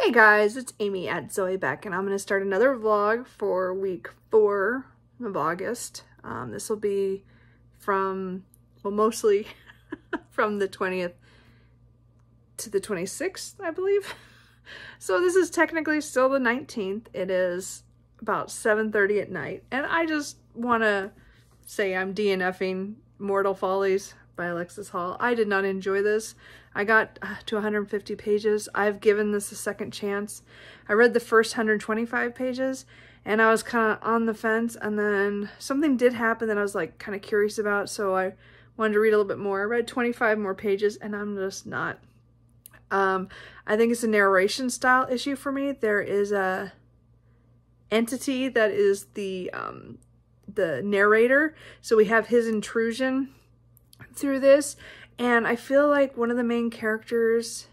Hey guys, it's Amy at Zoe Beck, and I'm going to start another vlog for week 4 of August. This will be from, well, mostly from the 20th to the 26th, I believe. So this is technically still the 19th. It is about 7:30 at night, and I just want to say I'm DNFing Mortal Follies by Alexis Hall. I did not enjoy this. I got to 150 pages. I've given this a second chance. I read the first 125 pages and I was kind of on the fence, and then something did happen that I was like kind of curious about, so I wanted to read a little bit more. I read 25 more pages and I'm just not. I think it's a narration style issue for me. There is a entity that is the narrator, so we have his intrusion through this, and I feel like one of the main characters,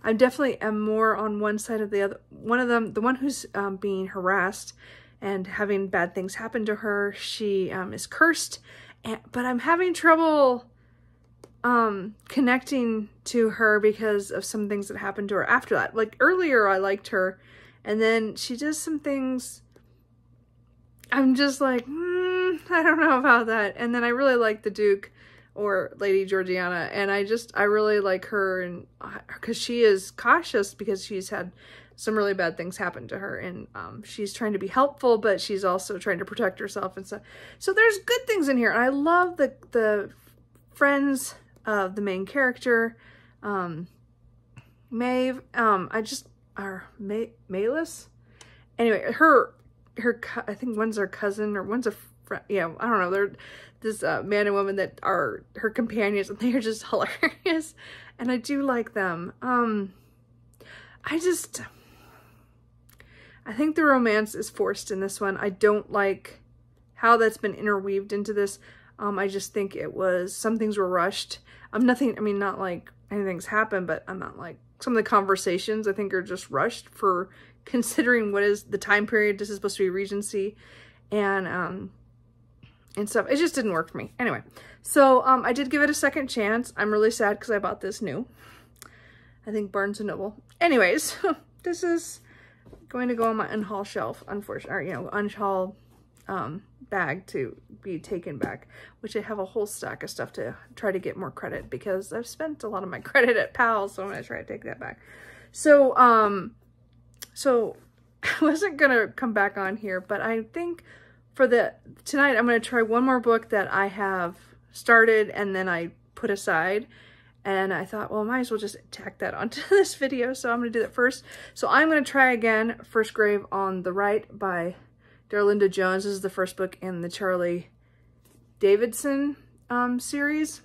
I definitely am more on one side of the other. One of them, the one who's being harassed and having bad things happen to her, she is cursed, but I'm having trouble connecting to her because of some things that happened to her after that. Like earlier I liked her, and then she does some things I'm just like, I don't know about that. And then I really like the Duke, or Lady Georgiana, and I really like her, and because she is cautious because she's had some really bad things happen to her, and she's trying to be helpful, but she's also trying to protect herself and stuff. So there's good things in here, and I love the friends of the main character, Maeve. Mayless. Anyway, her I think one's her cousin or one's a friend. Yeah, I don't know. They're this man and woman that are her companions, and they are just hilarious, and I do like them. I think the romance is forced in this one. I don't like how that's been interweaved into this. I just think it was, some things were rushed. I mean, not like anything's happened, but I'm not like, some of the conversations I think are just rushed for considering what is the time period. This is supposed to be Regency, and stuff. It just didn't work for me. Anyway, so I did give it a second chance. I'm really sad because I bought this new, I think, Barnes & Noble. Anyways, this is going to go on my unhaul shelf, unfortunately, or, unhaul bag to be taken back, which I have a whole stack of stuff to try to get more credit, because I've spent a lot of my credit at PAL, so I'm going to try to take that back. So, so I wasn't going to come back on here, but I think for tonight, I'm going to try one more book that I have started and then I put aside. And I thought, well, I might as well just tack that onto this video. So I'm going to do that first. So I'm going to try again First Grave on the Right by Darlinda Jones. This is the first book in the Charlie Davidson series.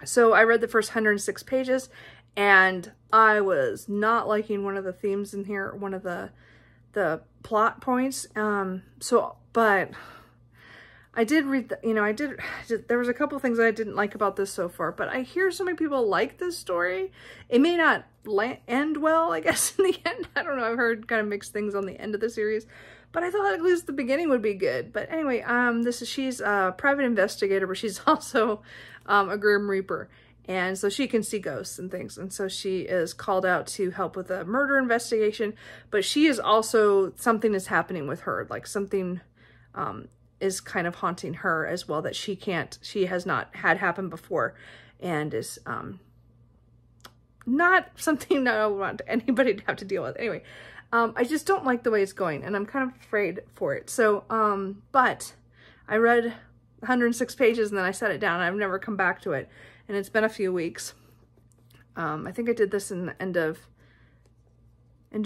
So I read the first 106 pages, and I was not liking one of the themes in here, one of the plot points. But I did read, there was a couple things I didn't like about this so far, but I hear so many people like this story. It may not end well, I guess, in the end. I don't know, I've heard kind of mixed things on the end of the series, but I thought at least the beginning would be good. But anyway, she's a private investigator, but she's also a Grim Reaper. And so she can see ghosts and things. And so she is called out to help with a murder investigation, but she is also, something is happening with her, like something is kind of haunting her as well, that she has not had happen before, and is not something that I want anybody to have to deal with. Anyway, I just don't like the way it's going, and I'm kind of afraid for it. So, but I read 106 pages and then I set it down, and I've never come back to it. And it's been a few weeks. I think I did this in the end of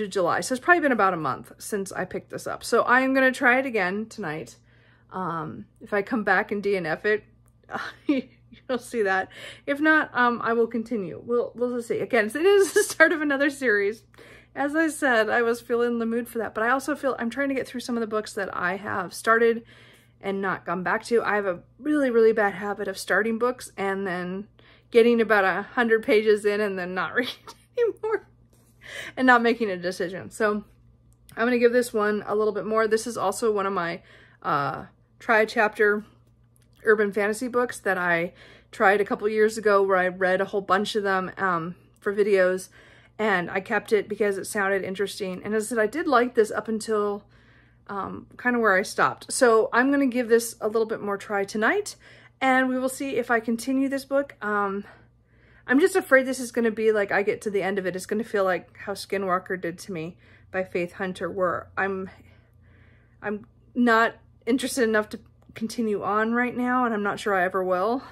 July. So it's probably been about a month since I picked this up. So I am going to try it again tonight. If I come back and DNF it, you'll see that. If not, I will continue. We'll see. Again, it is the start of another series. As I said, I was feeling the mood for that. But I also feel I'm trying to get through some of the books that I have started and not gone back to. I have a really, really bad habit of starting books and then getting about 100 pages in and then not reading anymore and not making a decision. So I'm going to give this one a little bit more. This is also one of my tri-chapter urban fantasy books that I tried a couple years ago, where I read a whole bunch of them for videos, and I kept it because it sounded interesting. And as I said, I did like this up until kind of where I stopped. So I'm going to give this a little bit more try tonight, and we will see if I continue this book. I'm just afraid this is going to be like, I get to the end of it, it's going to feel like how Skinwalker did to me by Faith Hunter, where I'm not interested enough to continue on right now, and I'm not sure I ever will.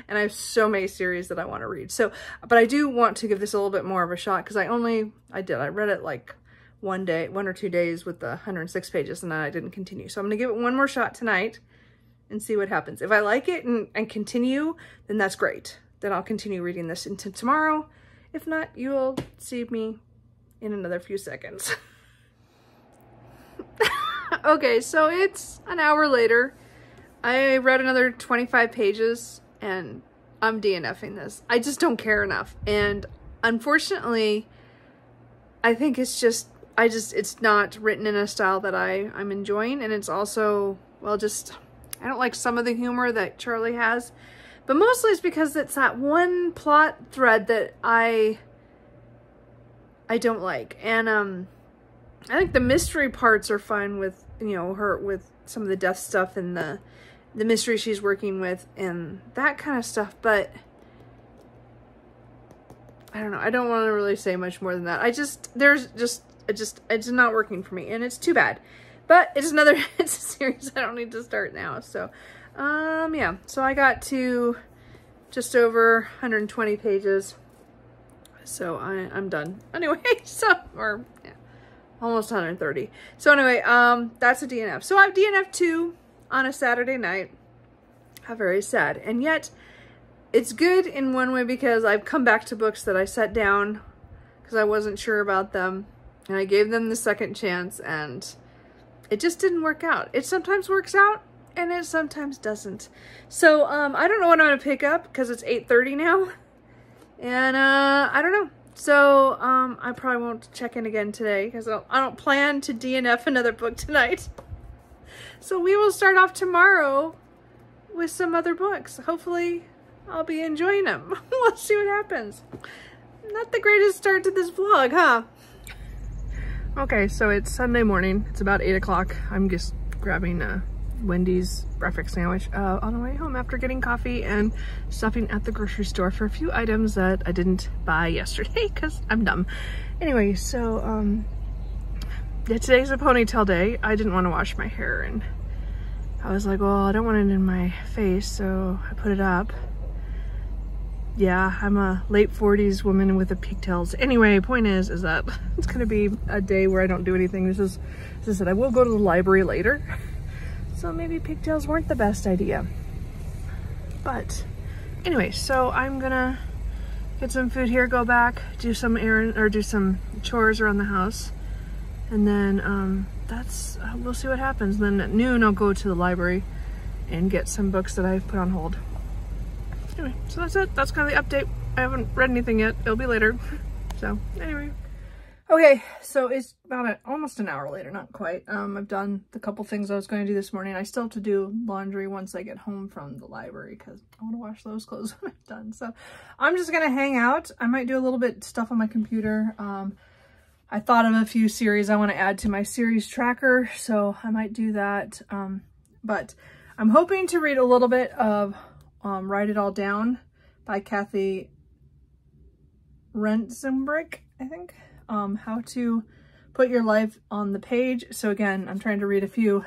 And I have so many series that I want to read. So, but I do want to give this a little bit more of a shot, because I read it like 1 or 2 days with the 106 pages, and then I didn't continue. So I'm going to give it one more shot tonight and see what happens. If I like it and continue, then that's great. Then I'll continue reading this into tomorrow. If not, you'll see me in another few seconds. Okay, so it's an hour later. I read another 25 pages and I'm DNFing this. I just don't care enough. And unfortunately, I think it's just, it's not written in a style that I'm enjoying. And it's also, well, just, I don't like some of the humor that Charlie has. But mostly it's because it's that one plot thread that I don't like. And I think the mystery parts are fine with, you know, her with some of the death stuff and the mystery she's working with and that kind of stuff. But I don't know. I don't want to really say much more than that. It's not working for me, and it's too bad. But it's a series I don't need to start now. So, yeah. So I got to just over 120 pages. So I'm done. Anyway, yeah, almost 130. So anyway, that's a DNF. So I've DNF 2 on a Saturday night. How very sad. And yet, it's good in one way because I've come back to books that I set down because I wasn't sure about them. And I gave them the second chance, and it just didn't work out. It sometimes works out, and it sometimes doesn't. So, I don't know what I'm going to pick up because it's 8:30 now. And, I don't know. So, I probably won't check in again today because I don't plan to DNF another book tonight. So we will start off tomorrow with some other books. Hopefully, I'll be enjoying them. We'll see what happens. Not the greatest start to this vlog, huh? Okay, so it's Sunday morning. It's about 8 o'clock. I'm just grabbing a Wendy's breakfast sandwich on the way home after getting coffee and stopping at the grocery store for a few items that I didn't buy yesterday because I'm dumb. Anyway, so yeah, today's a ponytail day. I didn't want to wash my hair, and I was like, well, I don't want it in my face, so I put it up. Yeah, I'm a late 40s woman with the pigtails. Anyway, point is that it's gonna be a day where I don't do anything. This is it. I will go to the library later, so maybe pigtails weren't the best idea. But anyway, so I'm gonna get some food here, go back, do some do some chores around the house, and then that's we'll see what happens. Then at noon I'll go to the library and get some books that I've put on hold. Anyway, so that's it. That's kind of the update. I haven't read anything yet. It'll be later. So anyway. Okay, so it's about almost an hour later, not quite. I've done the couple things I was going to do this morning. I still have to do laundry once I get home from the library because I want to wash those clothes when I'm done. So I'm just going to hang out. I might do a little bit stuff on my computer. I thought of a few series I want to add to my series tracker, so I might do that. But I'm hoping to read a little bit of Write It All Down by Kathy Rentzenbrick, I think. How to put your life on the page. So again, I'm trying to read a few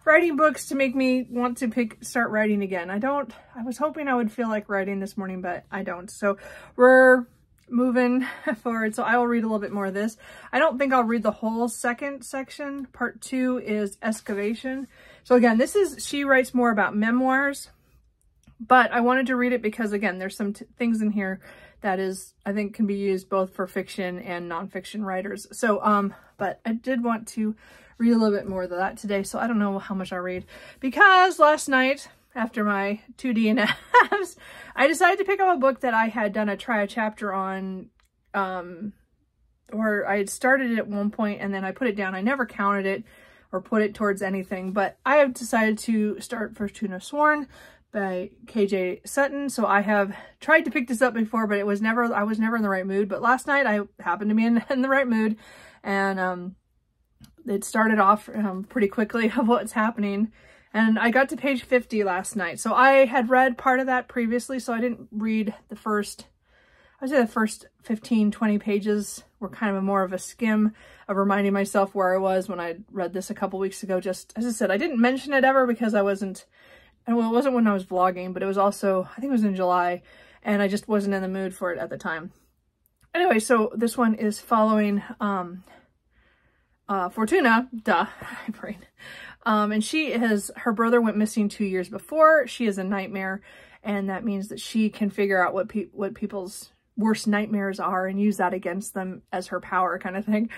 writing books to make me want to start writing again. I was hoping I would feel like writing this morning, but I don't. So we're moving forward. So I will read a little bit more of this. I don't think I'll read the whole second section. Part 2 is excavation. So again, she writes more about memoirs, but I wanted to read it because again, there's some things in here that I think can be used both for fiction and nonfiction writers. So, but I did want to read a little bit more of that today. So I don't know how much I'll read because last night after my 2 DNFs, I decided to pick up a book that I had done try a chapter on, or I had started it at one point and then I put it down. I never counted it or put it towards anything, but I have decided to start First Tune of Sworn by KJ Sutton. So I have tried to pick this up before, but I was never in the right mood. But last night I happened to be in the right mood, and it started off pretty quickly of what's happening. And I got to page 50 last night. So I had read part of that previously, so I didn't read the first, I would say the first 15, 20 pages were kind of more of a skim of reminding myself where I was when I read this a couple weeks ago. Just, as I said, I didn't mention it ever because I wasn't, well, it wasn't when I was vlogging, but it was also, I think it was in July, and I just wasn't in the mood for it at the time. Anyway, so this one is following Fortuna, my brain. And her brother went missing 2 years before. She is a nightmare, and that means that she can figure out what people's worst nightmares are and use that against them as her power, kind of thing.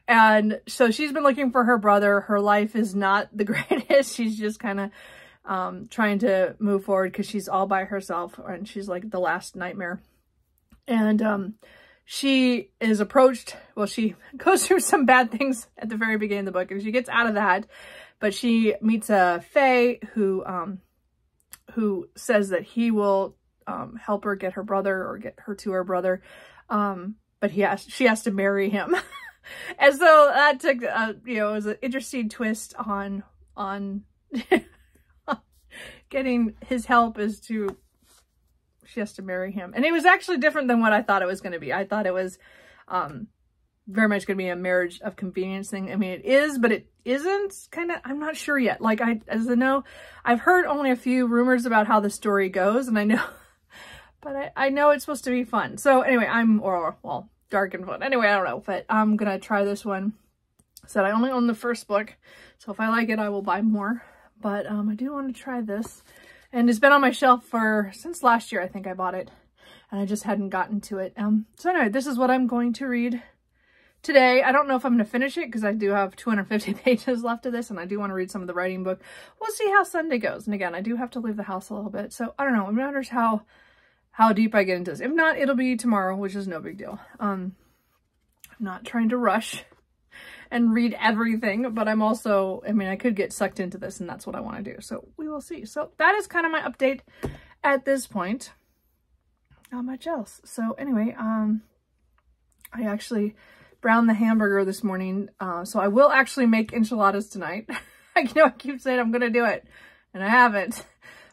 And so she's been looking for her brother. Her life is not the greatest. She's just kind of trying to move forward because she's all by herself, and she's like the last nightmare. And she is approached, well, she goes through some bad things at the very beginning of the book, and she gets out of that. But she meets a fae who says that he will help her get her brother, or get her to her brother. But she has to marry him. And so that took, you know, it was an interesting twist on getting his help she has to marry him. And it was actually different than what I thought it was going to be. I thought it was very much going to be a marriage of convenience thing. I mean, it is, but it isn't, kind of, I'm not sure yet. Like, as I know, I've heard only a few rumors about how the story goes, and I know, but I know it's supposed to be fun. So anyway, well, dark and fun. Anyway, I don't know, but I'm going to try this one. Said I only own the first book, so if I like it, I will buy more. But I do want to try this. And it's been on my shelf since last year, I think I bought it. And I just hadn't gotten to it. So anyway, this is what I'm going to read today. I don't know if I'm going to finish it because I do have 250 pages left of this, and I do want to read some of the writing book. We'll see how Sunday goes. And again, I do have to leave the house a little bit. So I don't know. It matters how deep I get into this. If not, it'll be tomorrow, which is no big deal. I'm not trying to rush and read everything, but I'm also, I mean, I could get sucked into this, and that's what I want to do. So we will see. So that is kind of my update at this point. Not much else. So anyway, I actually browned the hamburger this morning. So I will actually make enchiladas tonight. I know I keep saying I'm going to do it, and I haven't,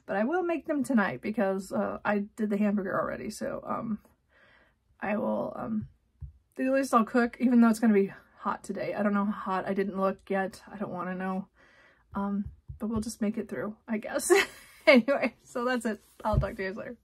but I will make them tonight because I did the hamburger already. So I will, at least I'll cook, even though it's going to be hot today. I don't know how hot. I didn't look yet. I don't want to know. But we'll just make it through, I guess. Anyway, so that's it. I'll talk to you guys later.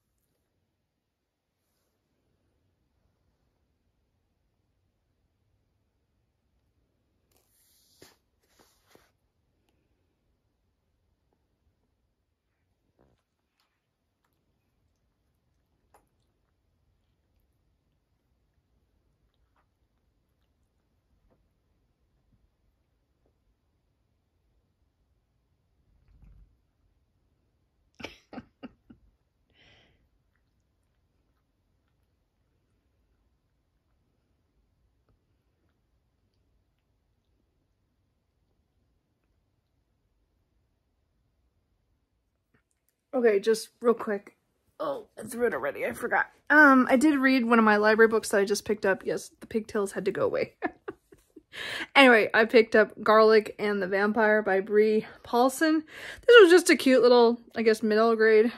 Okay, just real quick. Oh, I threw it already. I forgot. I did read one of my library books that I just picked up. Yes, the pigtails had to go away. Anyway, I picked up Garlic and the Vampire by Bree Paulson. This was just a cute little, I guess, middle grade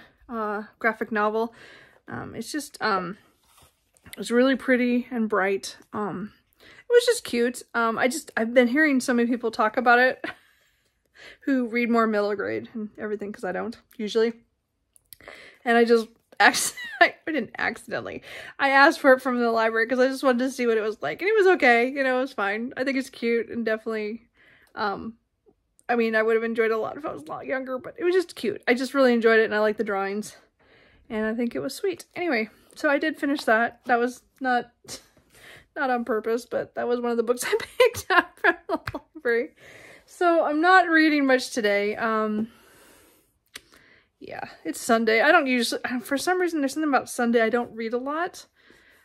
graphic novel. It's just, it's really pretty and bright. It was just cute. I've been hearing so many people talk about it who read more middle grade and everything, because I don't usually. And I just I didn't accidentally. I asked for it from the library because I just wanted to see what it was like, and it was okay. You know, it was fine. I think it's cute, and definitely, I mean, I would have enjoyed it a lot if I was a lot younger, but it was just cute. I just really enjoyed it, and I like the drawings, and I think it was sweet. Anyway, so I did finish that. That was not on purpose, but that was one of the books I picked up from the library. So I'm not reading much today. Yeah, it's Sunday. I don't usually, for some reason, there's something about Sunday I don't read a lot.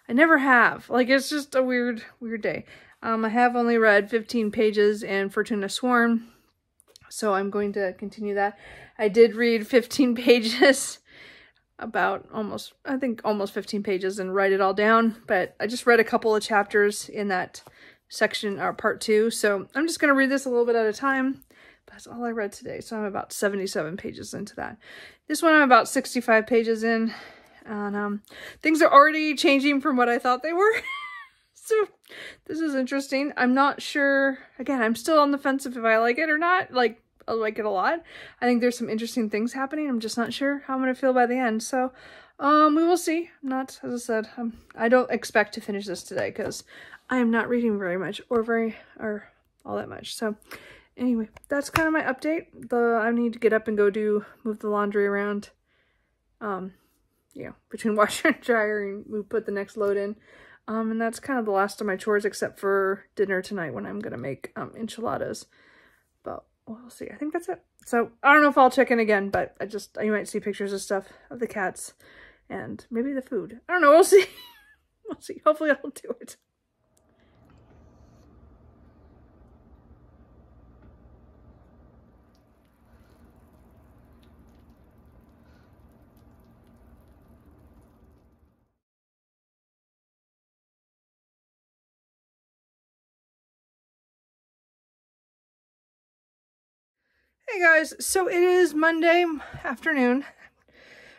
I never have. Like, it's just a weird day. I have only read 15 pages in Fortuna Sworn. So I'm going to continue that. I did read 15 pages, about almost 15 pages, and write it all down. But I just read a couple of chapters in that section, or part 2. So I'm just going to read this a little bit at a time. But that's all I read today. So I'm about 77 pages into that. This one I'm about 65 pages in. And things are already changing from what I thought they were. So this is interesting. I'm not sure. Again, I'm still on the fence if I like it or not. Like, I like it a lot. I think there's some interesting things happening. I'm just not sure how I'm going to feel by the end. So we will see. I'm not, as I said, I don't expect to finish this today because I am not reading very much or all that much. So anyway, that's kind of my update. I need to get up and go move the laundry around. You know, between washer and dryer, and we put the next load in. And that's kind of the last of my chores, except for dinner tonight when I'm going to make enchiladas. But we'll see. I think that's it. So I don't know if I'll check in again, but you might see pictures of stuff of the cats and maybe the food. I don't know. We'll see. We'll see. Hopefully I'll do it. Hey guys, so it is Monday afternoon.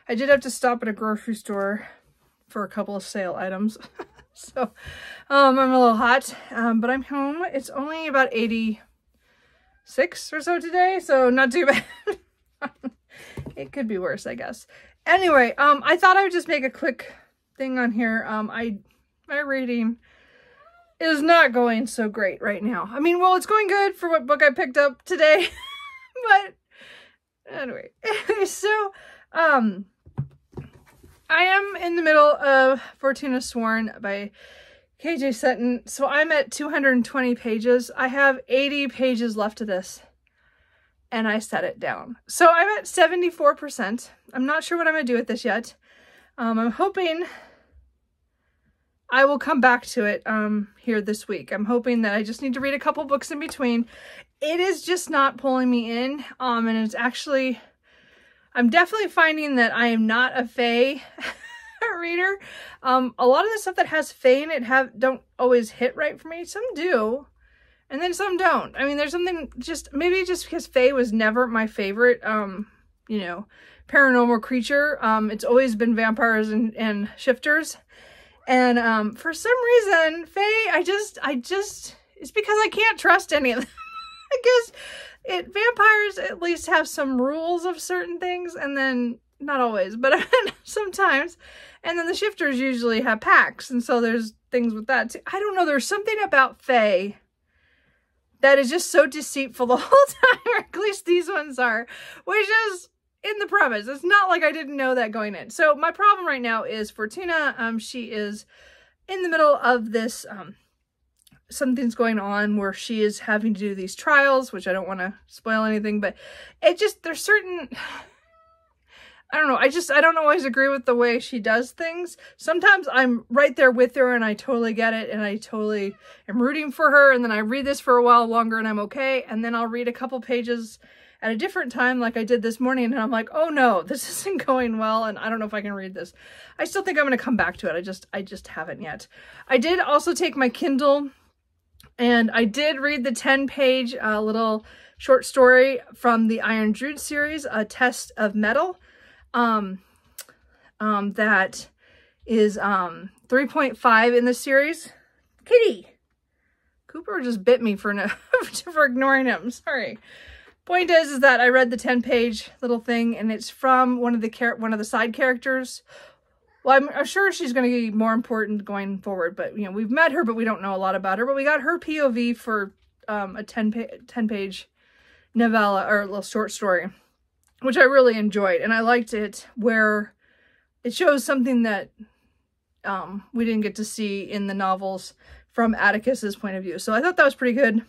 I did have to stop at a grocery store for a couple of sale items. So I'm a little hot, but I'm home. It's only about 86 or so today, so not too bad. It could be worse, I guess. Anyway, I thought I would just make a quick thing on here. My reading is not going so great right now. I mean, well, it's going good for what book I picked up today. But anyway, so I am in the middle of Fortuna Sworn by KJ Sutton. So I'm at 220 pages. I have 80 pages left of this, and I set it down. So I'm at 74%. I'm not sure what I'm going to do with this yet. I'm hoping I will come back to it here this week. I'm hoping that I just need to read a couple books in between. It is just not pulling me in, and it's actually, I'm definitely finding that I am not a Fae reader. A lot of the stuff that has Fae in it don't always hit right for me. Some do, and then some don't. I mean, there's something maybe just because Fae was never my favorite, you know, paranormal creature. It's always been vampires and shifters. And for some reason, Fae, it's because I can't trust any of them. I guess vampires at least have some rules of certain things, and then, not always, but sometimes. And then the shifters usually have packs, and so there's things with that too. I don't know, there's something about Fae that is just so deceitful the whole time, or at least these ones are, which is in the premise. It's not like I didn't know that going in. So my problem right now is Fortuna. She is in the middle of this, something's going on where she is having to do these trials, which I don't want to spoil anything, but there's certain, I don't know, I don't always agree with the way she does things. Sometimes I'm right there with her and I totally get it and I totally am rooting for her, and then I read this for a while longer and I'm okay, and then I'll read a couple pages at a different time like I did this morning and I'm like, oh no, this isn't going well and I don't know if I can read this. I still think I'm going to come back to it. I just haven't yet. I did also take my Kindle and I did read the 10-page little short story from the Iron Druid series, A Test of Metal. That is 3.5 in the series. Kitty! Cooper just bit me for ignoring him. Sorry. Point is that I read the 10-page little thing, and it's from one of the side characters. Well, I'm sure she's going to be more important going forward, but, you know, we've met her, but we don't know a lot about her. But we got her POV for a 10-page novella, or a little short story, which I really enjoyed. And I liked it where it shows something that we didn't get to see in the novels from Atticus's point of view. So I thought that was pretty good.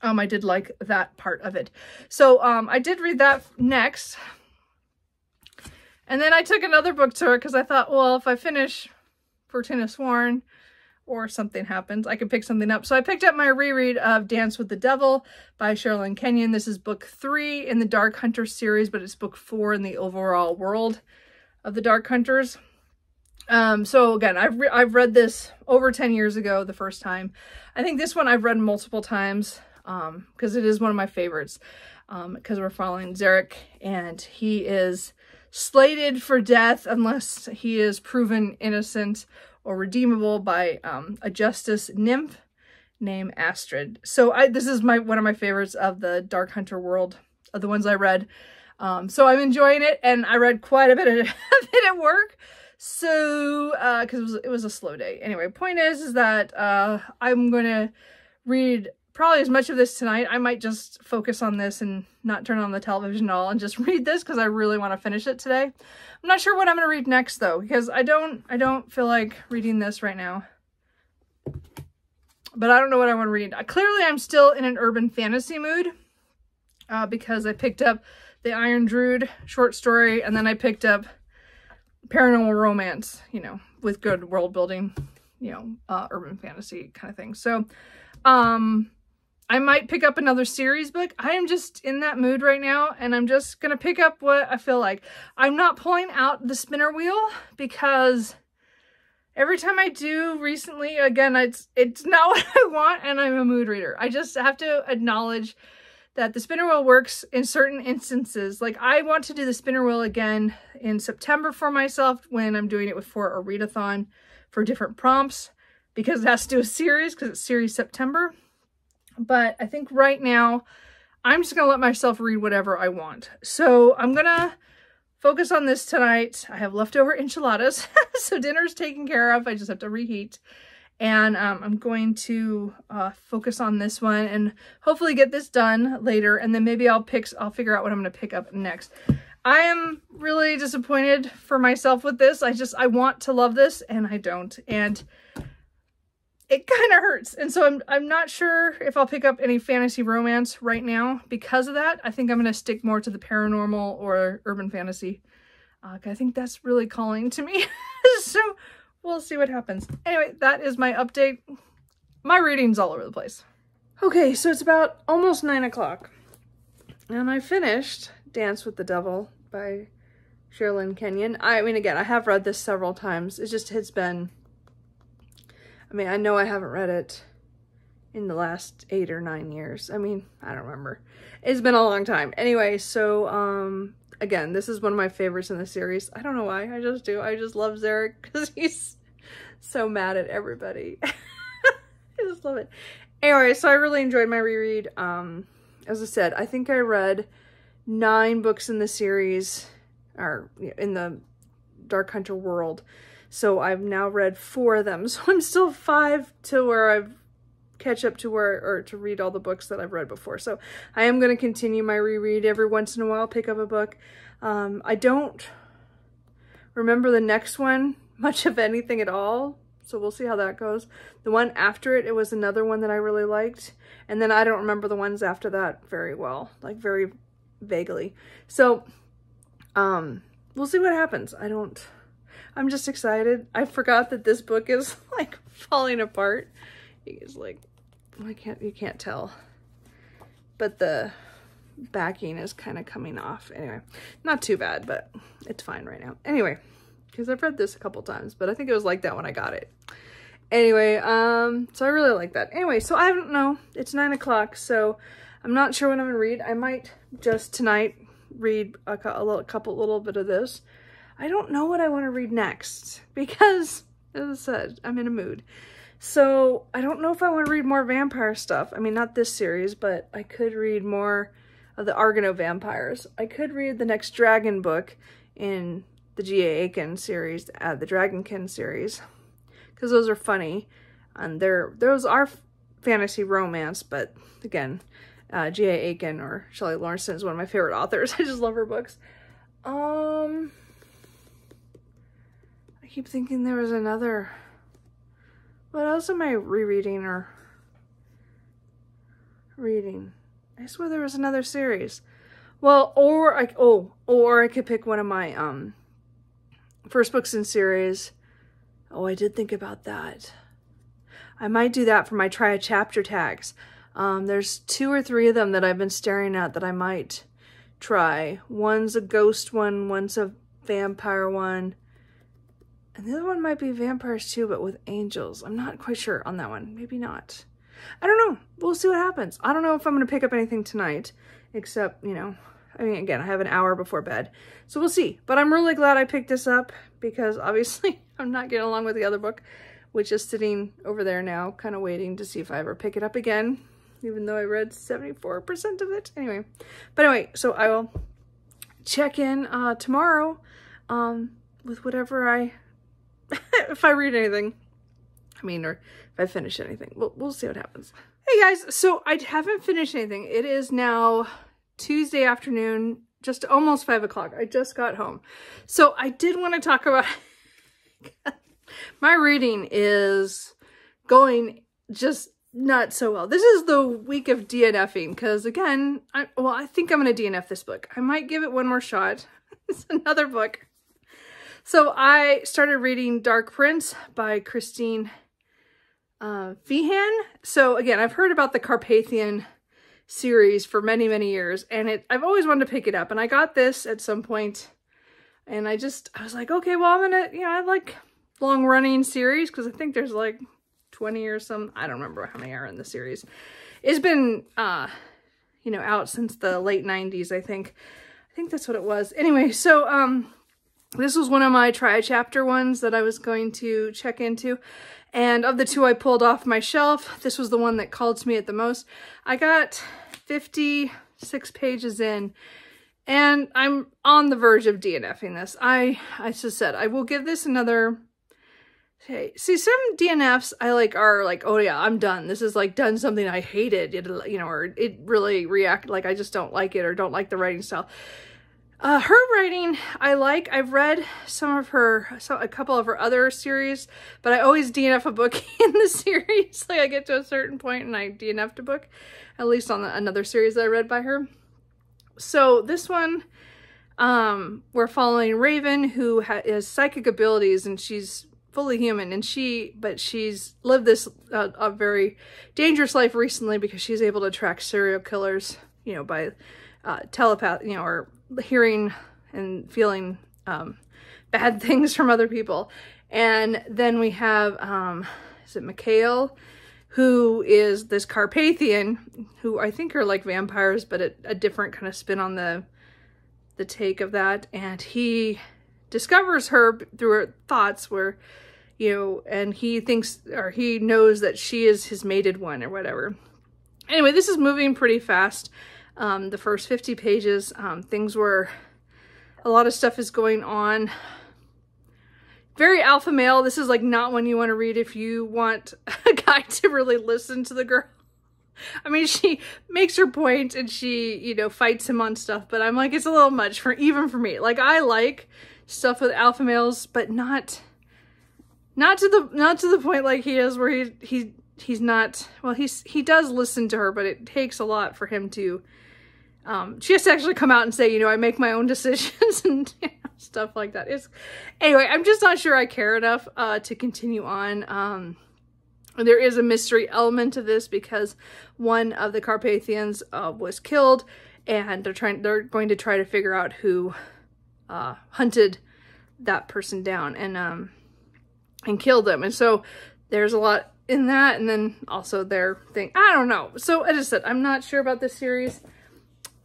I did like that part of it. So I did read that next. And then I took another book to her because I thought, well, if I finish Fortuna Sworn, or something happens, I could pick something up. So I picked up my reread of Dance with the Devil by Sherilyn Kenyon. This is book 3 in the Dark Hunter series, but it's book 4 in the overall world of the Dark Hunters. So again, I've read this over 10 years ago the first time. I think this one I've read multiple times because it is one of my favorites because we're following Zarek, and he is slated for death unless he is proven innocent or redeemable by a justice nymph named Astrid. So this is one of my favorites of the Dark Hunter world, of the ones I read. So I'm enjoying it, and I read quite a bit of it at work. So, because it was a slow day. Anyway, point is that I'm going to read probably as much of this tonight. I might just focus on this and not turn on the television at all and just read this because I really want to finish it today. I'm not sure what I'm going to read next though, because I don't feel like reading this right now. But I don't know what I want to read. Clearly, I'm still in an urban fantasy mood because I picked up the Iron Druid short story, and then I picked up paranormal romance, you know, with good world building, you know, urban fantasy kind of thing. So, I might pick up another series book. I am just in that mood right now, and I'm just going to pick up what I feel like. I'm not pulling out the spinner wheel because every time I do recently, again, it's not what I want, and I'm a mood reader. I just have to acknowledge that the spinner wheel works in certain instances. Like, I want to do the spinner wheel again in September for myself when I'm doing it for a readathon for different prompts, because it has to do a series, because it's series September. But I think right now I'm just going to let myself read whatever I want. So I'm going to focus on this tonight. I have leftover enchiladas, so dinner's taken care of. I just have to reheat. And I'm going to focus on this one and hopefully get this done later. And then maybe I'll figure out what I'm going to pick up next. I am really disappointed for myself with this. I want to love this, and I don't. And it kind of hurts. And so I'm not sure if I'll pick up any fantasy romance right now because of that. I think I'm going to stick more to the paranormal or urban fantasy. I think that's really calling to me. So we'll see what happens. Anyway, that is my update. My reading's all over the place. Okay, so it's about almost 9 o'clock. And I finished Dance with the Devil by Sherilyn Kenyon. I mean, again, I have read this several times. It's been... I mean, I know I haven't read it in the last 8 or 9 years. I mean, I don't remember. It's been a long time. Anyway, so, again, this is one of my favorites in the series. I don't know why. I just do. I just love Zarek because he's so mad at everybody. I just love it. Anyway, so I really enjoyed my reread. As I said, I think I read 9 books in the series, or in the Dark Hunter world. So I've now read 4 of them. So I'm still 5 to where I've catch up to to read all the books that I've read before. So I am going to continue my reread every once in a while, pick up a book. I don't remember the next one, much of anything at all. So we'll see how that goes. The one after it was another one that I really liked. And then I don't remember the ones after that very well, like very vaguely. So we'll see what happens. I'm just excited. I forgot that this book is like falling apart. It's like, you can't tell. But the backing is kind of coming off. Anyway, not too bad, but it's fine right now. Anyway, because I've read this a couple times, but I think it was like that when I got it. Anyway, so I really like that. Anyway, so I don't know. It's 9 o'clock, so I'm not sure what I'm going to read. I might just tonight read a little bit of this. I don't know what I want to read next because, as I said, I'm in a mood. So I don't know if I want to read more vampire stuff. I mean, not this series, but I could read more of the Argonaut vampires. I could read the next dragon book in the G.A. Aiken series, the Dragonkin series, because those are funny. And those are fantasy romance, but again, G.A. Aiken or Shelley Lawrenson is one of my favorite authors. I just love her books. I keep thinking there was another. What else am I rereading or reading? I swear there was another series. Well, or I could pick one of my first books in series. Oh, I did think about that. I might do that for my try a chapter tags. There's 2 or 3 of them that I've been staring at that I might try. One's a ghost one, one's a vampire one, and the other one might be vampires too, but with angels. I'm not quite sure on that one. Maybe not. I don't know. We'll see what happens. I don't know if I'm going to pick up anything tonight, except, you know, I mean, again, I have an hour before bed, so we'll see. But I'm really glad I picked this up because obviously I'm not getting along with the other book, which is sitting over there now, kind of waiting to see if I ever pick it up again, even though I read 74% of it. Anyway, but anyway, so I will check in tomorrow with whatever if I read anything. I mean, or if I finish anything. We'll see what happens. Hey guys, so I haven't finished anything. It is now Tuesday afternoon, just almost 5 o'clock. I just got home. So I did want to talk about my reading is going just not so well. This is the week of DNFing because again, I think I'm going to DNF this book. I might give it one more shot. It's another book. So I started reading Dark Prince by Christine Feehan. So again, I've heard about the Carpathian series for many, many years, and I've always wanted to pick it up, and I got this at some point, and I was like, okay, well, I'm gonna, you know, I like long running series because I think there's like 20 or some, I don't remember how many are in the series. It's been you know, out since the late 90s, I think that's what it was. Anyway, so this was one of my try chapter ones that I was going to check into. And of the 2 I pulled off my shelf, this was the one that called to me at the most. I got 56 pages in, and I'm on the verge of DNFing this. I just said, I will give this another, hey, see, some DNFs I like are like, oh yeah, I'm done. This is like done something I hated, you know, or it really reacted, like I just don't like it or don't like the writing style. Her writing, I like. I've read a couple of her other series, but I always DNF a book in the series. Like I get to a certain point and I DNF'd a book, at least on another series that I read by her. So this one, we're following Raven, who has psychic abilities, and she's fully human, and she's lived this a very dangerous life recently because she's able to track serial killers, you know, by telepath, you know, or hearing and feeling bad things from other people. And then we have is it Mikhail, who is this Carpathian, who I think are like vampires, but a different kind of spin on the take of that. And he discovers her through her thoughts, where, you know, and he thinks, or he knows that she is his mated one or whatever. Anyway, this is moving pretty fast. The first 50 pages, a lot of stuff is going on. Very alpha male. This is like not one you want to read if you want a guy to really listen to the girl. I mean, she makes her point and she, you know, fights him on stuff, but I'm like, it's a little much even for me. Like, I like stuff with alpha males, but not to the point like he is, where he's not, well, he does listen to her, but it takes a lot for him to, she has to actually come out and say, you know, I make my own decisions and, you know, stuff like that. Anyway, I'm just not sure I care enough to continue on. There is a mystery element to this because one of the Carpathians was killed, and they're going to try to figure out who hunted that person down and killed them. And so there's a lot in that, and then also their thing. I don't know. So as I said, I'm not sure about this series.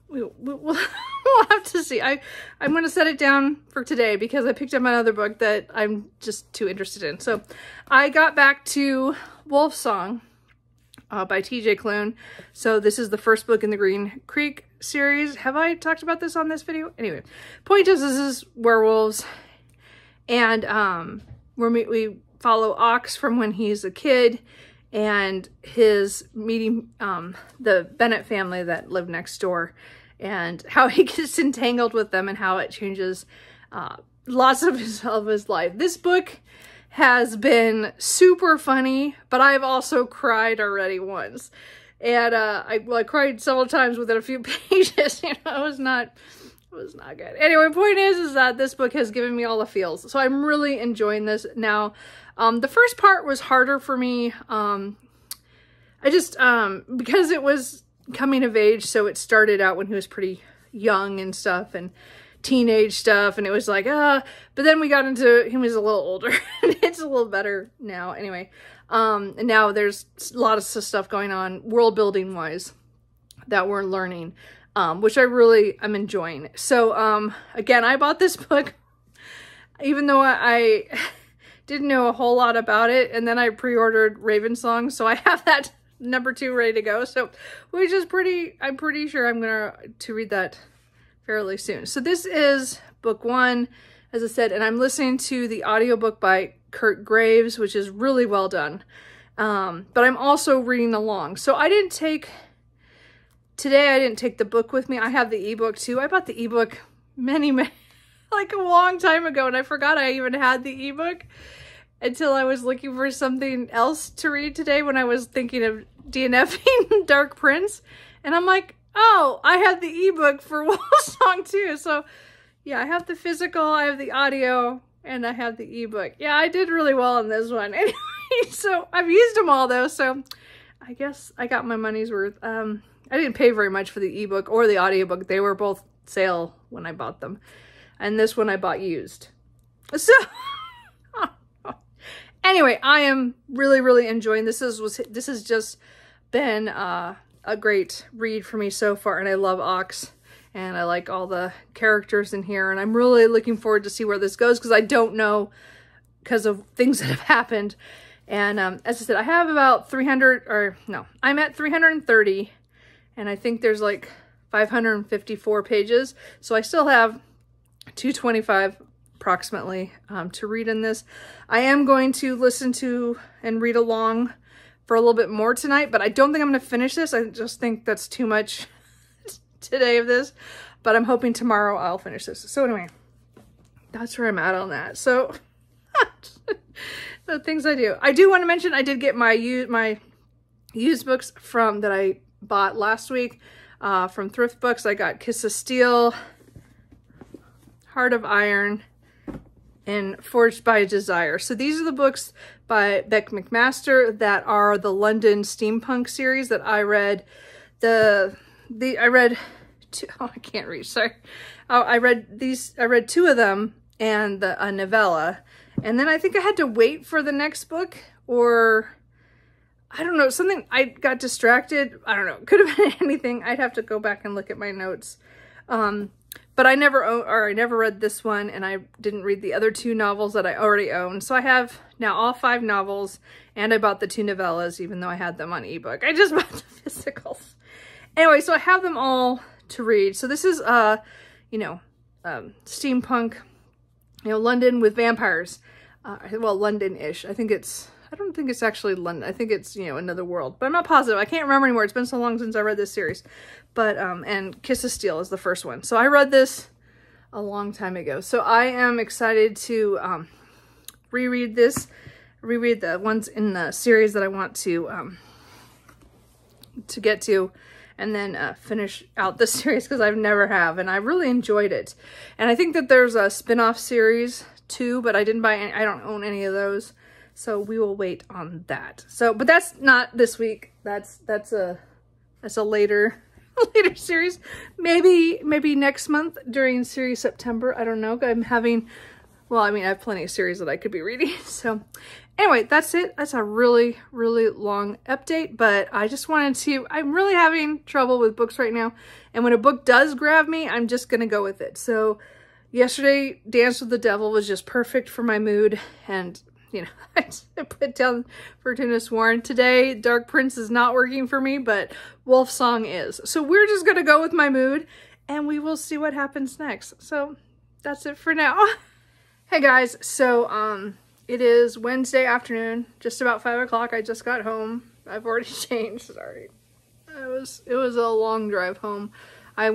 We'll have to see. I'm going to set it down for today because I picked up another book that I'm just too interested in. So I got back to Wolf Song by TJ Klune. So this is the first book in the Green Creek series. Have I talked about this on this video? Anyway, point is, this is werewolves, and we follow Ox from when he's a kid and his meeting the Bennett family that live next door, and how he gets entangled with them and how it changes lots of his life. This book has been super funny, but I've also cried already once. And I cried several times within a few pages. You know, it was not good. Anyway, point is that this book has given me all the feels. So I'm really enjoying this now. The first part was harder for me. I just, because it was coming of age, so it started out when he was pretty young and stuff, and teenage stuff, and it was like, but then we got into, he was a little older, and it's a little better now, anyway. And now there's a lot of stuff going on, world building wise, that we're learning, which I really am enjoying. So, again, I bought this book, even though I didn't know a whole lot about it, and then I pre-ordered Raven Song, so I have that #2 ready to go. So, which is I'm pretty sure I'm to read that fairly soon. So this is book 1, as I said, and I'm listening to the audiobook by Kurt Graves, which is really well done. But I'm also reading along. So I didn't take the book with me. I have the ebook too. I bought the ebook many, like a long time ago, and I forgot I even had the ebook until I was looking for something else to read today when I was thinking of DNFing Dark Prince. And I'm like, oh, I have the ebook for Wolf Song too. So yeah, I have the physical, I have the audio, and I have the ebook. Yeah, I did really well on this one. Anyway, so I've used them all though, so I guess I got my money's worth. I didn't pay very much for the ebook or the audiobook. They were both sale when I bought them. And this one I bought used. So anyway, I am really, really enjoying this. This has just been a great read for me so far, and I love Ox, and I like all the characters in here, and I'm really looking forward to see where this goes, because I don't know, because of things that have happened. And as I said, I have about 300, or no, I'm at 330, and I think there's like 554 pages, so I still have 225 approximately to read in this. I am going to listen to and read along for a little bit more tonight, but I don't think I'm going to finish this. I just think that's too much today of this, but I'm hoping tomorrow I'll finish this. So anyway, that's where I'm at on that. So the things I do. I do want to mention I did get my used books that I bought last week from Thrift Books. I got Kiss of Steel, Heart of Iron, and Forged by Desire. So these are the books by Beck McMaster that are the London Steampunk series that I read. I read two, oh, I can't read, sorry. I read 2 of them and a novella. And then I think I had to wait for the next book, or I don't know, something, I got distracted. I don't know, could have been anything. I'd have to go back and look at my notes. But I never read this one, and I didn't read the other 2 novels that I already own. So I have now all 5 novels, and I bought the 2 novellas, even though I had them on ebook. I just bought the physicals. Anyway, so I have them all to read. So this is, steampunk, London with vampires. Well, London-ish. I don't think it's actually London. I think it's, another world. But I'm not positive. I can't remember anymore. It's been so long since I read this series. But, and Kiss of Steel is the first one. So I read this a long time ago. So I am excited to reread the ones in the series that I want to get to, and then finish out the series, because I've never have, and I really enjoyed it. And I think that there's a spin-off series too, but I didn't buy any, I don't own any of those. So we will wait on that. So, but that's not this week. That's a later series. Maybe next month during series September. I don't know. I have plenty of series that I could be reading. So anyway, that's it. That's a really, really long update, but I just wanted to, I'm really having trouble with books right now. And when a book does grab me, I'm just going to go with it. So yesterday, Dance with the Devil was just perfect for my mood, and I put down Fortuna Sworn. Today, Dark Prince is not working for me, but Wolf Song is. So we're just going to go with my mood, and we will see what happens next. So that's it for now. Hey guys, so it is Wednesday afternoon, just about 5 o'clock. I just got home. I've already changed, sorry. It was a long drive home. I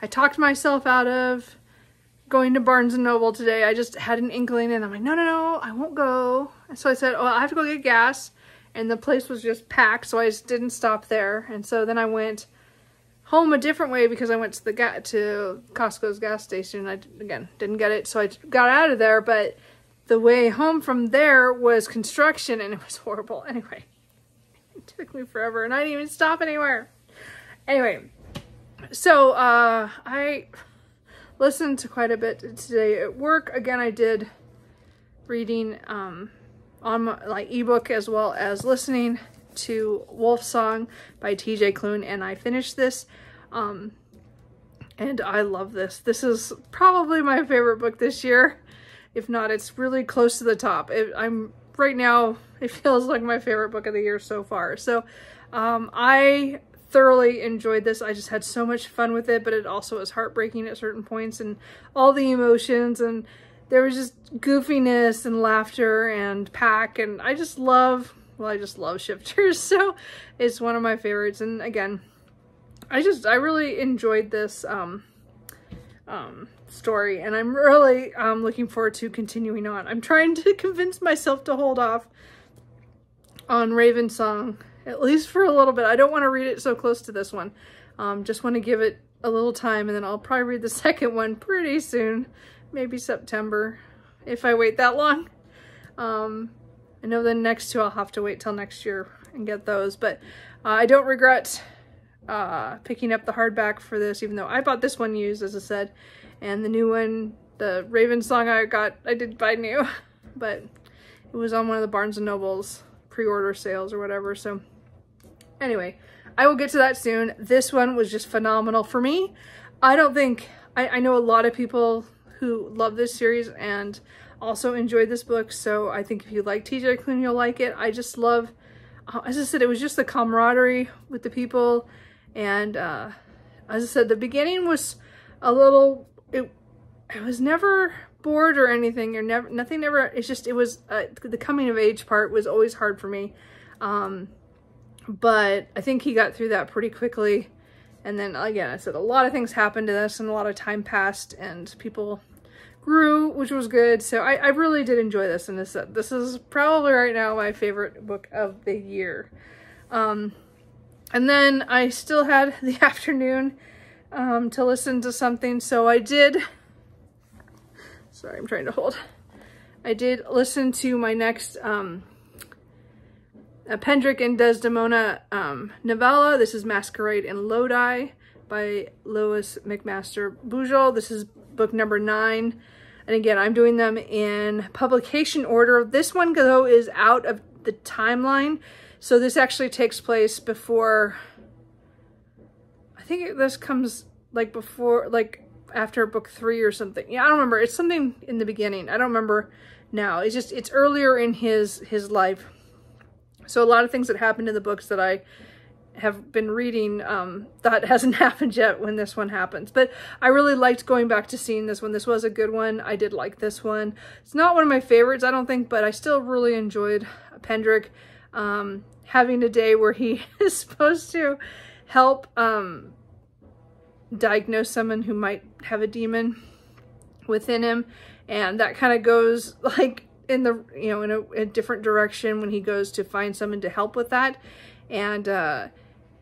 talked myself out of going to Barnes & Noble today. I just had an inkling, and I'm like, no, I won't go. So I said, oh, I have to go get gas, and the place was just packed, so I just didn't stop there. And so then I went home a different way, because I went to Costco's gas station. I, again, didn't get it, so I got out of there, but the way home from there was construction, and it was horrible. Anyway, it took me forever, and I didn't even stop anywhere. Anyway, so I listened to quite a bit today at work. Again, I did reading on my ebook as well as listening to Wolf Song by TJ Klune, and I finished this. And I love this. This is probably my favorite book this year. If not, it's really close to the top. Right now, it feels like my favorite book of the year so far. So I thoroughly enjoyed this. I just had so much fun with it, but it also was heartbreaking at certain points, and all the emotions, and there was just goofiness and laughter and pack, and I just love shifters. So it's one of my favorites. And again, I really enjoyed this story, and I'm really looking forward to continuing on. I'm trying to convince myself to hold off on Raven Song, at least for a little bit. I don't want to read it so close to this one. Just want to give it a little time, and then I'll probably read the second one pretty soon, maybe September, if I wait that long. I know the next two I'll have to wait till next year and get those, but I don't regret picking up the hardback for this, even though I bought this one used, as I said, and the new one, the Raven Song I did buy new, but it was on one of the Barnes & Noble's pre-order sales or whatever. So anyway, I will get to that soon. This one was just phenomenal for me. I know a lot of people who love this series and also enjoyed this book, so I think if you like TJ Klune, you'll like it. I just love, as I said, it was just the camaraderie with the people. And as I said, the beginning was a little, I was never bored or anything, or nothing ever, it was, the coming of age part was always hard for me. But I think he got through that pretty quickly. And then again, I said a lot of things happened to this, and a lot of time passed, and people grew, which was good. So I really did enjoy this, and this is probably right now my favorite book of the year. And then I still had the afternoon to listen to something, so I did, sorry, I'm trying to hold. I did listen to my next Pendrick and Desdemona novella. This is Masquerade in Lodi by Lois McMaster Bujold. This is book number 9. And again, I'm doing them in publication order. This one, though, is out of the timeline. So this actually takes place before, I think this comes like before, like after book 3 or something. Yeah, I don't remember. It's something in the beginning. I don't remember now. It's earlier in his life. So a lot of things that happened in the books that I have been reading that hasn't happened yet when this one happens. But I really liked going back to seeing this one. This was a good one. I did like this one. It's not one of my favorites, I don't think, but I still really enjoyed Pendrick having a day where he is supposed to help diagnose someone who might have a demon within him, and that kind of goes like in the, you know, in a different direction when he goes to find someone to help with that. And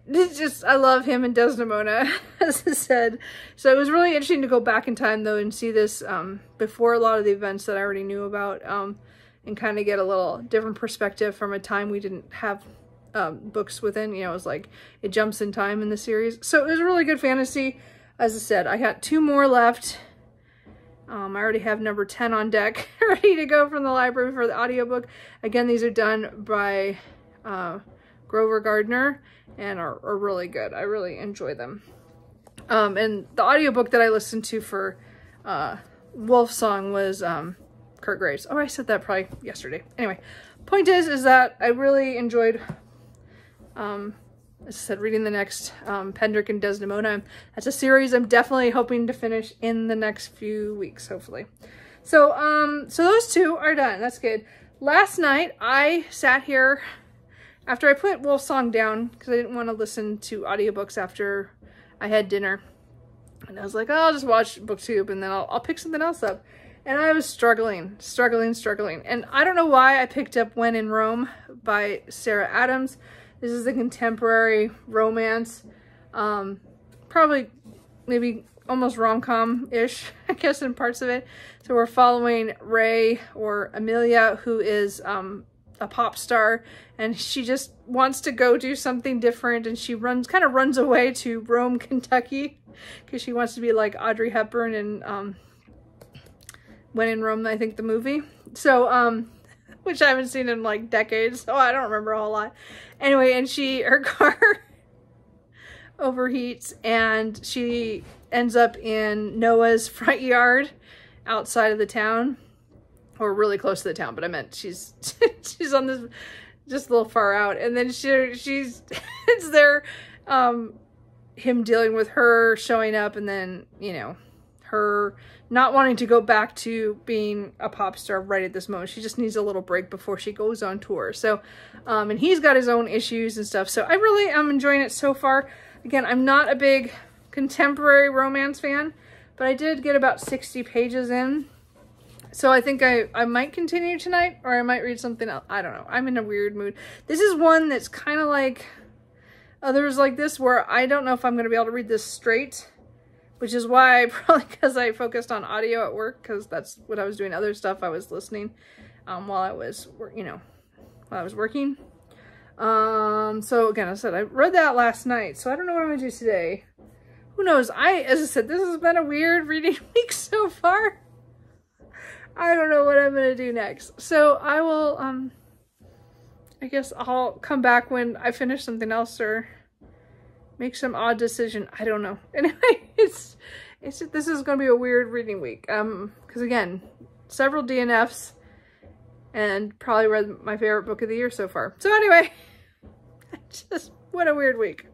it's just, I love him and Desdemona, as I said. So it was really interesting to go back in time, though, and see this before a lot of the events that I already knew about, and kind of get a little different perspective from a time we didn't have books within. You know, it was like, it jumps in time in the series. So it was a really good fantasy. As I said, I got 2 more left. I already have number 10 on deck, ready to go from the library for the audiobook. Again, these are done by Grover Gardner and are really good. I really enjoy them. And the audiobook that I listened to for Wolf Song was Kurt Graves. Oh, I said that probably yesterday. Anyway, point is that I really enjoyed, as I said, reading the next Pendrick and Desdemona. That's a series I'm definitely hoping to finish in the next few weeks, hopefully. So, so those 2 are done. That's good. Last night, I sat here after I put Wolf Song down, because I didn't want to listen to audiobooks after I had dinner. And I was like, oh, I'll just watch BookTube, and then I'll pick something else up. And I was struggling. And I don't know why I picked up When in Rome by Sarah Adams. This is a contemporary romance. Probably maybe almost rom-com-ish, I guess, in parts of it. So we're following Ray, or Amelia, who is a pop star, and she just wants to go do something different, and she kind of runs away to Rome, Kentucky, because she wants to be like Audrey Hepburn in When in Rome, I think, the movie. So, which I haven't seen in like decades, so I don't remember a whole lot. Anyway, and her car overheats, and she ends up in Noah's front yard outside of the town, or really close to the town, but I meant she's she's on this just a little far out, and then she's it's there, him dealing with her showing up, and then, you know, her not wanting to go back to being a pop star right at this moment. She just needs a little break before she goes on tour. So, and he's got his own issues and stuff. So I really am enjoying it so far. Again, I'm not a big contemporary romance fan, but I did get about 60 pages in. So I think I might continue tonight, or I might read something else. I don't know. I'm in a weird mood. This is one that's kind of like others like this, where I don't know if I'm going to be able to read this straight, which is why, probably because I focused on audio at work, because that's what I was doing. Other stuff I was listening while I was, you know, while I was working. So again, I said I read that last night, so I don't know what I'm going to do today. Who knows? As I said, this has been a weird reading week so far. I don't know what I'm going to do next. So I will, I guess I'll come back when I finish something else, or make some odd decision. I don't know. Anyway, this is going to be a weird reading week. Because again, several DNFs, and probably read my favorite book of the year so far. So anyway, just what a weird week.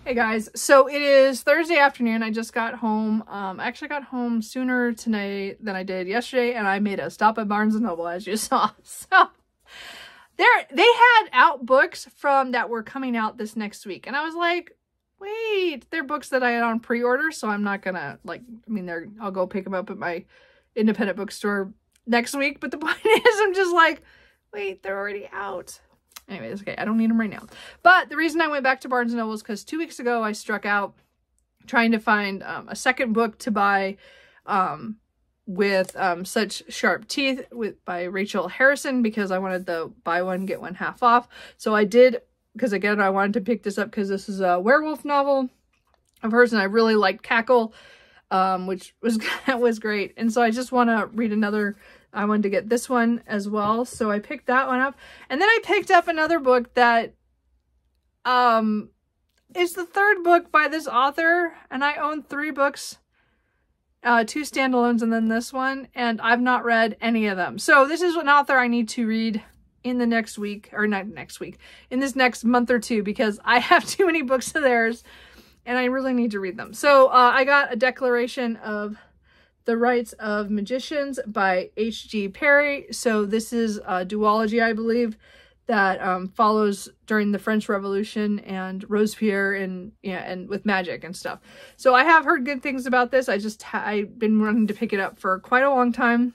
Hey guys, so it is Thursday afternoon. I just got home. I actually got home sooner tonight than I did yesterday, and I made a stop at Barnes & Noble, as you saw. So they had out books that were coming out this next week, and I was like, wait, they're books that I had on pre-order, so I'm not gonna, like, I mean, I'll go pick them up at my independent bookstore next week, but the point is, I'm just like, wait, they're already out. Anyways, okay, I don't need them right now. But the reason I went back to Barnes & Noble is because 2 weeks ago I struck out trying to find a second book to buy with Such Sharp Teeth by Rachel Harrison, because I wanted the buy one, get one half off. So I did, because again, I wanted to pick this up because this is a werewolf novel of hers, and I really liked Cackle, which was great. And so I just want to read another. I wanted to get this one as well, so I picked that one up. And then I picked up another book that is the third book by this author, and I own 3 books, 2 standalones and then this one, and I've not read any of them. So this is an author I need to read in the next week, or not next week, in this next month or two, because I have too many books of theirs, and I really need to read them. So I got A Declaration of the Rights of Magicians by H.G. Perry. So this is a duology, I believe, that follows during the French Revolution and Robespierre, and with magic and stuff. So I have heard good things about this. I've been wanting to pick it up for quite a long time,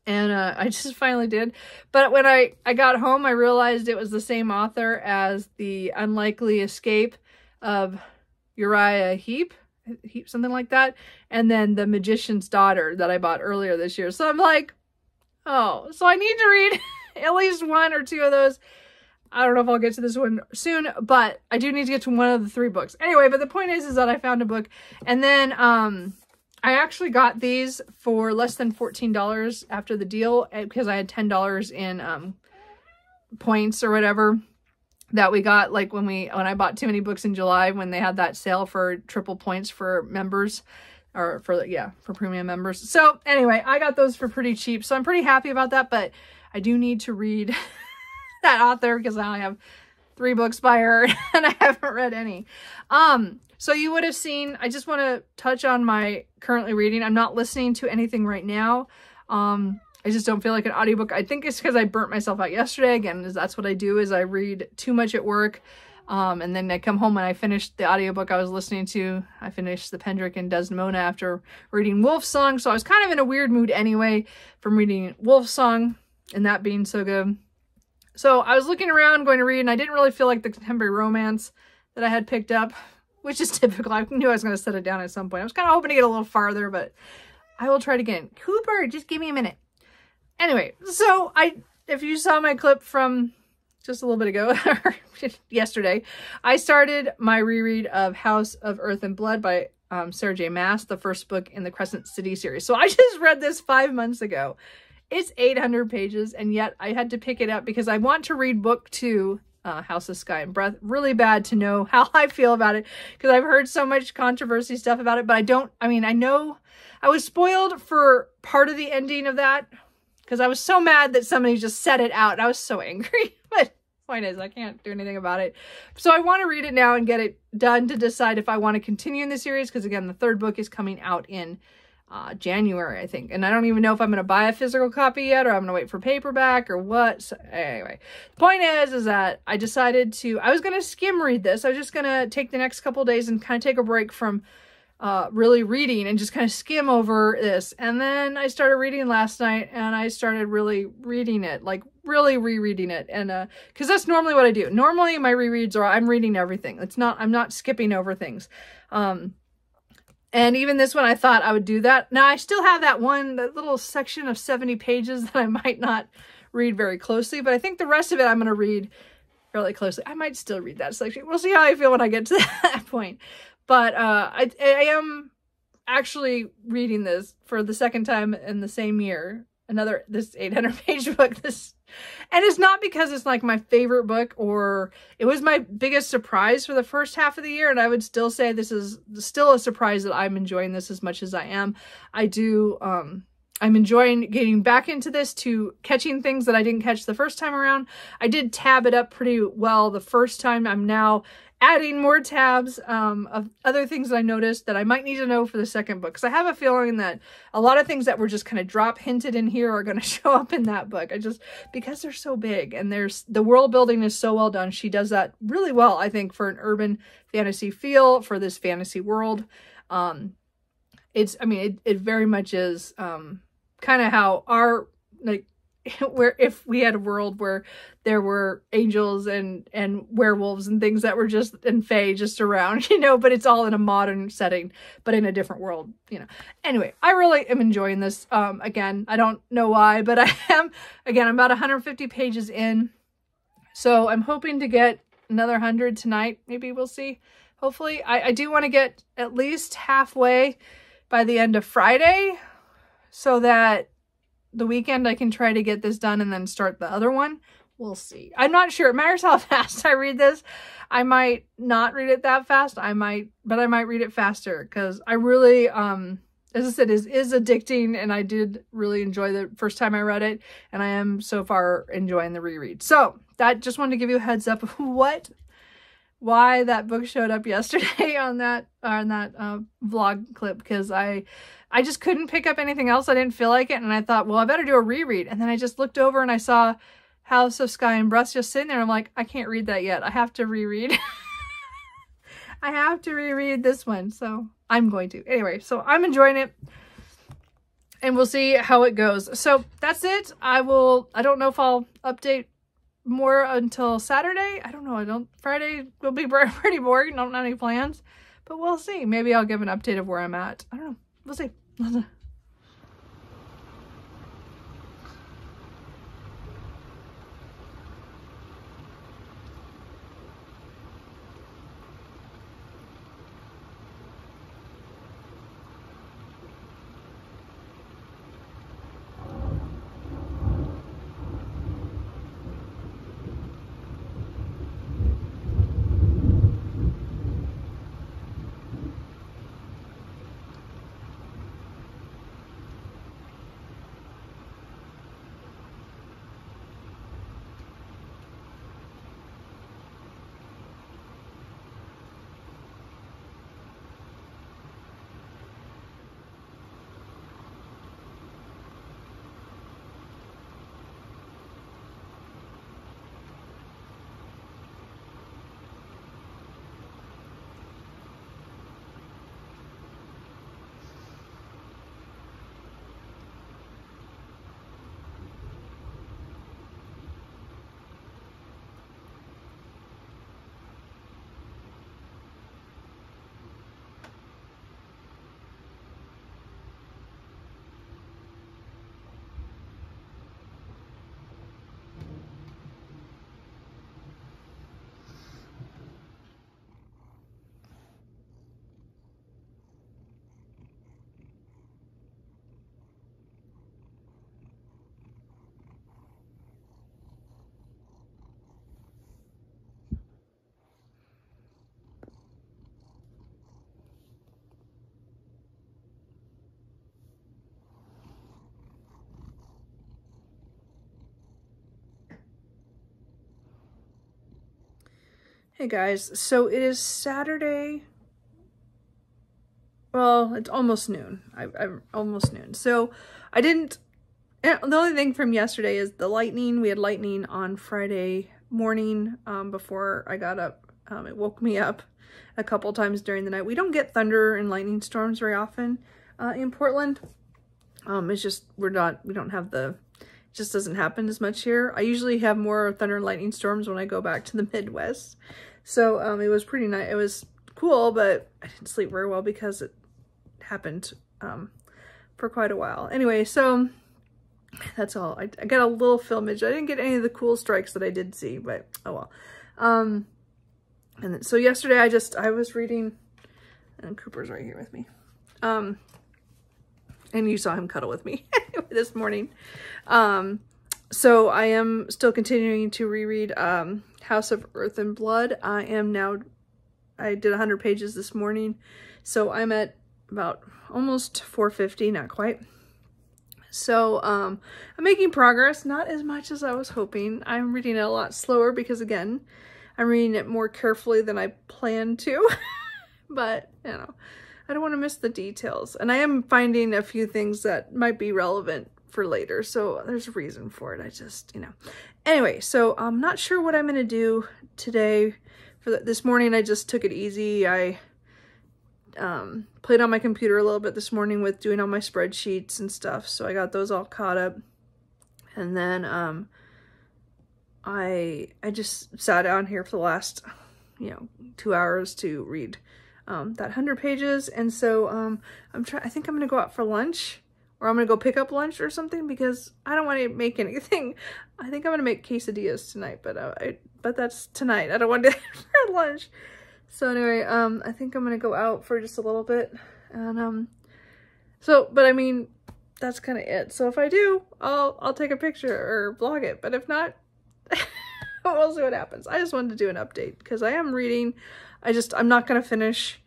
and I just finally did. But when I got home, I realized it was the same author as The Unlikely Escape of Uriah Heep, something like that, and then The Magician's Daughter that I bought earlier this year. So I'm like, oh, so I need to read at least 1 or 2 of those. I don't know if I'll get to this one soon, but I do need to get to one of the 3 books. Anyway, but the point is that I found a book, and then I actually got these for less than $14 after the deal, because I had $10 in points or whatever that we got, like when I bought too many books in July, when they had that sale for triple points for members, or for premium members. So anyway, I got those for pretty cheap, so I'm pretty happy about that. But I do need to read that author because I have 3 books by her and I haven't read any. So you would have seen, I just want to touch on my currently reading. I'm not listening to anything right now. I just don't feel like an audiobook. I think it's because I burnt myself out yesterday. Again, that's what I do, is I read too much at work. And then I come home and I finished the audiobook I was listening to. I finished The Pendrick and Desdemona after reading Wolf Song. So I was kind of in a weird mood anyway from reading Wolf Song and that being so good. So I was looking around going to read, and I didn't really feel like the contemporary romance that I had picked up, which is typical. I knew I was going to set it down at some point. I was kind of hoping to get a little farther, but I will try it again. Cooper, just give me a minute. Anyway, so if you saw my clip from just a little bit ago, or yesterday, I started my reread of House of Earth and Blood by Sarah J. Maas, the first book in the Crescent City series. So I just read this 5 months ago. It's 800 pages, and yet I had to pick it up because I want to read book 2, House of Sky and Breath, really bad to know how I feel about it because I've heard so much controversy stuff about it, but I know I was spoiled for part of the ending of that because I was so mad that somebody just said it out. I was so angry, but point is I can't do anything about it. So I want to read it now and get it done to decide if I want to continue in the series, because again, the 3rd book is coming out in January, I think. And I don't even know if I'm going to buy a physical copy yet, or I'm going to wait for paperback or what. So anyway, the point is that I decided I was going to skim read this. I was just going to take the next couple days and kind of take a break from really reading and just kind of skim over this. And then I started reading last night, and I started really reading it, like really rereading it. And because that's normally what I do. Normally my rereads are I'm reading everything. I'm not skipping over things. And even this one, I thought I would do that. Now I still have that little section of 70 pages that I might not read very closely, but I think the rest of it I'm going to read fairly closely. I might still read that section. We'll see how I feel when I get to that point. But I am actually reading this for the 2nd time in the same year. This 800-page book. And it's not because it's like my favorite book, or it was my biggest surprise for the first half of the year. And I would still say this is still a surprise that I'm enjoying this as much as I am. I'm enjoying getting back into this, to catching things that I didn't catch the first time around. I did tab it up pretty well the first time. I'm now adding more tabs of other things that I noticed that I might need to know for the 2nd book. Because I have a feeling that a lot of things that were just kind of hinted in here are going to show up in that book. Because they're so big, and the world building is so well done. She does that really well, I think, for an urban fantasy feel for this fantasy world. It very much is kind of how our, like, where if we had a world where there were angels and werewolves and things that were just, and fae just around, but it's all in a modern setting, but in a different world, Anyway, I really am enjoying this. Again, I don't know why, but I am. Again, I'm about 150 pages in, so I'm hoping to get another 100 tonight. Maybe we'll see. Hopefully, I do want to get at least halfway by the end of Friday, so that the weekend I can try to get this done and then start the other one. We'll see. I'm not sure. It matters how fast I read this. I might not read it that fast. But I might read it faster, because I really, as I said, is addicting, and I did really enjoy the first time I read it, and I am so far enjoying the reread. So that, just wanted to give you a heads up of why that book showed up yesterday on that vlog clip, because I just couldn't pick up anything else. I didn't feel like it, and I thought, well, I better do a reread. And then I just looked over and I saw House of Sky and Breath just sitting there. I'm like, I can't read that yet. I have to reread. I have to reread this one, so I'm going to. Anyway, so I'm enjoying it, and we'll see how it goes. So that's it. I don't know if I'll update more until Saturday. I don't know. Friday will be pretty boring. Don't have any plans, but we'll see. Maybe I'll give an update of where I'm at. I don't know. We'll see. Hey guys, so it is Saturday. Well, it's almost noon. I'm almost noon. So I didn't, the only thing from yesterday is the lightning. We had lightning on Friday morning before I got up. It woke me up a couple times during the night. We don't get thunder and lightning storms very often in Portland. It's just, we don't have the, it just doesn't happen as much here. I usually have more thunder and lightning storms when I go back to the Midwest. So it was pretty nice. It was cool, but I didn't sleep very well because it happened for quite a while. Anyway, so that's all. I got a little filmage. I didn't get any of the cool strikes that I did see, but oh well. And then, so yesterday I was reading, and Cooper's right here with me. And you saw him cuddle with me this morning. So I am still continuing to reread House of Earth and Blood. I did 100 pages this morning, so I'm at about almost 450, not quite. So I'm making progress, not as much as I was hoping. I'm reading it a lot slower because, again, I'm reading it more carefully than I planned to. But, you know, I don't want to miss the details. And I am finding a few things that might be relevant for later, so there's a reason for it. I just, you know. Anyway, so I'm not sure what I'm going to do today. This morning, I just took it easy. I played on my computer a little bit this morning with doing all my spreadsheets and stuff, so I got those all caught up. And then I just sat down here for the last, 2 hours to read that 100 pages. And so I think I'm gonna go out for lunch, or I'm gonna go pick up lunch or something, because I don't want to make anything. I think I'm gonna make quesadillas tonight, but that's tonight. I don't want to do it for lunch. So anyway, I think I'm gonna go out for just a little bit, and but I mean, that's kind of it. So if I do, I'll take a picture or vlog it. But if not, we'll see what happens. I just wanted to do an update because I am reading. I'm not gonna finish.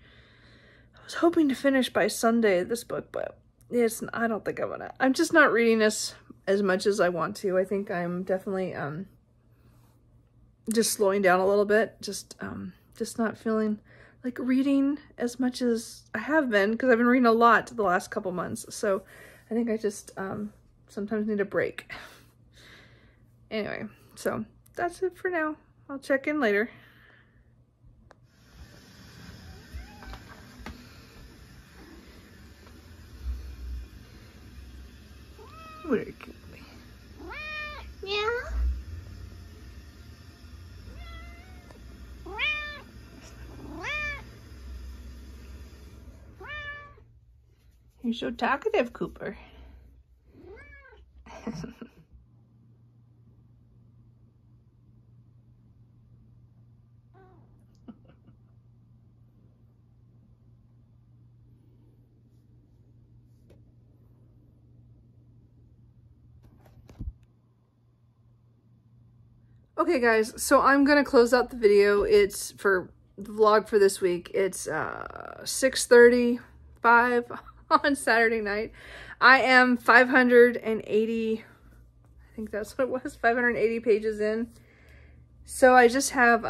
I was hoping to finish by Sunday this book, but I don't think I'm gonna. I'm just not reading as much as I want to. I think I'm definitely just slowing down a little bit. Just not feeling like reading as much as I have been, because I've been reading a lot the last couple months. So I think I just sometimes need a break. Anyway, so that's it for now. I'll check in later. Very cute. Yeah. You're so talkative, Cooper. Okay guys, so I'm gonna close out the video. It's for the vlog for this week. It's 6:35 on Saturday night. I am 580, I think that's what it was, 580 pages in. So I just have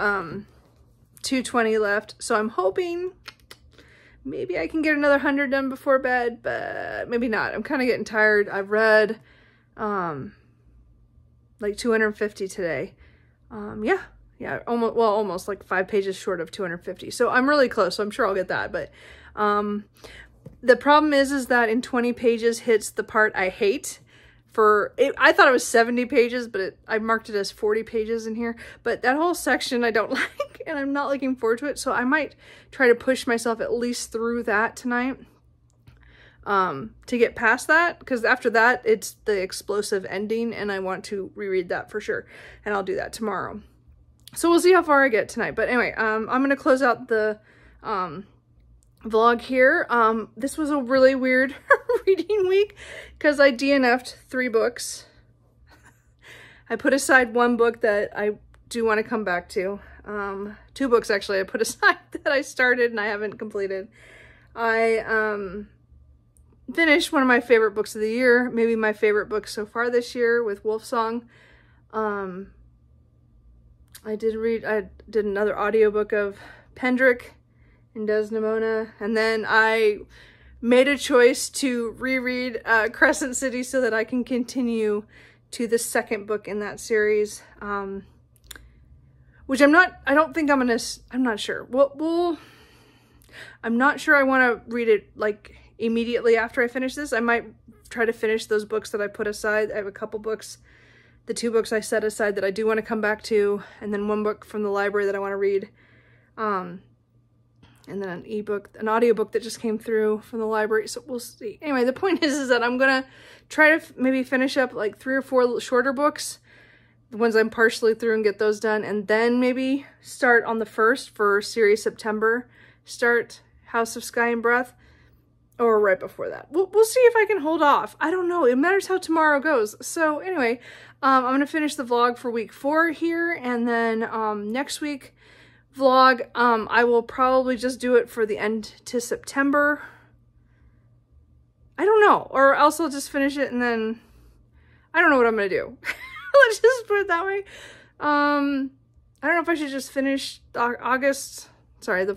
220 left. So I'm hoping maybe I can get another 100 done before bed, but maybe not. I'm kind of getting tired. I've read like 250 today. Yeah, almost like 5 pages short of 250. So I'm really close, so I'm sure I'll get that. But the problem is that in 20 pages hits the part I hate. I thought it was 70 pages, but I marked it as 40 pages in here. But that whole section I don't like, and I'm not looking forward to it. So I might try to push myself at least through that tonight to get past that, because after that it's the explosive ending, and I want to reread that for sure, and I'll do that tomorrow. So we'll see how far I get tonight. But anyway, I'm gonna close out the vlog here. This was a really weird reading week because I DNF'd 3 books. I put aside 1 book that I do want to come back to. 2 books actually I put aside that I started and I haven't completed. I finished one of my favorite books of the year, maybe my favorite book so far this year, with Wolfsong. I did another audiobook of Pendrick and Desdemona, and then I made a choice to reread Crescent City so that I can continue to the second book in that series, which I'm not sure. I'm not sure I want to read it like immediately after I finish this. I might try to finish those books that I put aside. I have a couple books, the 2 books I set aside that I do want to come back to, and then 1 book from the library that I want to read. And then an audiobook that just came through from the library. So we'll see. Anyway, the point is that I'm going to try to maybe finish up like 3 or 4 shorter books, the ones I'm partially through, and get those done. And then maybe start on the 1st for series September. Start House of Sky and Breath, or right before that. We'll see if I can hold off. I don't know. It matters how tomorrow goes. So anyway, I'm going to finish the vlog for week 4 here. And then next week vlog, I will probably just do it for the end to September. I don't know, or else I'll just finish it and then I don't know what I'm gonna do. Let's just put it that way. I don't know if I should just finish the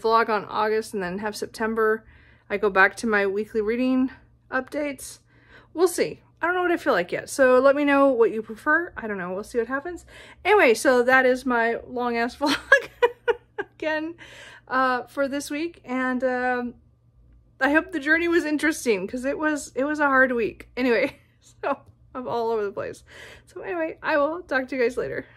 vlog on August, and then have September I go back to my weekly reading updates. We'll see. I don't know what I feel like yet. So let me know what you prefer. I don't know. We'll see what happens. Anyway, so that is my long ass vlog again for this week, and I hope the journey was interesting, because it was a hard week. Anyway, so I'm all over the place. So anyway, I will talk to you guys later.